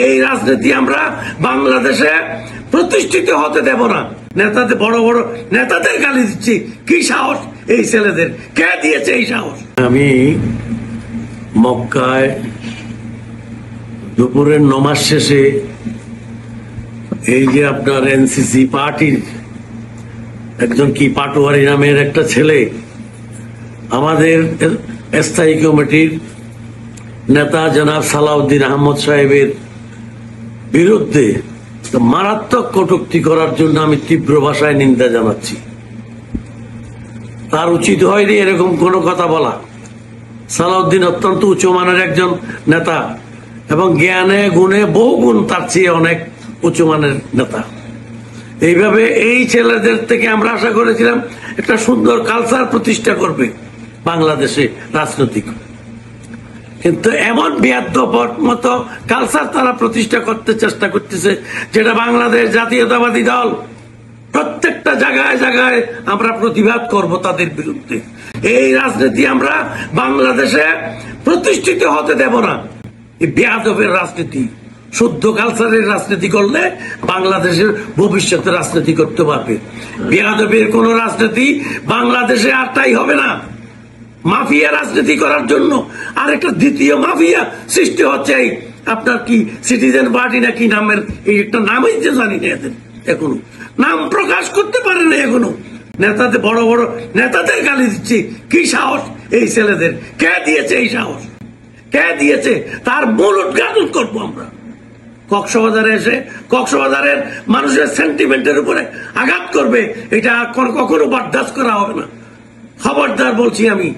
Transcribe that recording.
এই রাজনীতি আমরা বাংলাদেশে প্রতিষ্ঠিত হতে দেব না। নেতাদের বড় বড় নেতাদের গালি দিচ্ছি, কি সাহস এই ছেলেদের, কে দিয়েছে এই সাহস? আমি মক্কায় দুপুরের নমাজ শেষে এই যে আপনার এনসিসি পার্টির একজন কি পাটোয়ারি নামের একটা ছেলে আমাদের স্থায়ী কমিটির নেতা জনাব সালাউদ্দিন আহমদ সাহেবের বিরুদ্ধে মারাত্মক কটূক্তি করার জন্য আমি তীব্র ভাষায় নিন্দা জানাচ্ছি। তার উচিত হয়নি এরকম কোনো কথা বলা। সালাউদ্দিন অত্যন্ত উচ্চমানের একজন নেতা এবং জ্ঞানে গুণে বহু গুণ তার চেয়ে অনেক উচ্চমানের নেতা। এইভাবে এই ছেলেদের থেকে আমরা আশা করেছিলাম একটা সুন্দর কালচার প্রতিষ্ঠা করবে বাংলাদেশে রাজনৈতিক, কিন্তু এমন বেয়াদ্দপর মতো কালচার তারা প্রতিষ্ঠা করতে চেষ্টা করতেছে যেটা বাংলাদেশ জাতীয়তাবাদী দল প্রত্যেকটা জায়গায় জায়গায় আমরা প্রতিবাদ করব তাদের বিরুদ্ধে। এই রাজনীতি আমরা বাংলাদেশে প্রতিষ্ঠিত হতে দেব না। এই বেয়াদবের রাজনীতি, শুদ্ধ কালচারের রাজনীতি করলে বাংলাদেশের ভবিষ্যতে রাজনীতি করতে পারবে। বেয়াদবের কোন রাজনীতি বাংলাদেশে আর তাই হবে না। মাফিয়া রাজনীতি করার জন্য আরেকটা দ্বিতীয় মাফিয়া সৃষ্টি হচ্ছে। আপনার কি সিটিজেন পার্টি নাকি নামের এই একটা নামই যে জানি না, এদের এখনো নাম প্রকাশ করতে পারে না। এখনো নেতাদের বড় বড় নেতাদের গালি দিচ্ছি, কি সাহস এই ছেলেদের, কে দিয়েছে এই সাহস, কে দিয়েছে? তার মূল উদ্ঘাটন করবো আমরা কক্সবাজারে এসে। কক্সবাজারের মানুষের সেন্টিমেন্টের উপরে আঘাত করবে, এটা কখনো বরদাস্ত করা হবে না। খবরদার বলছি আমি।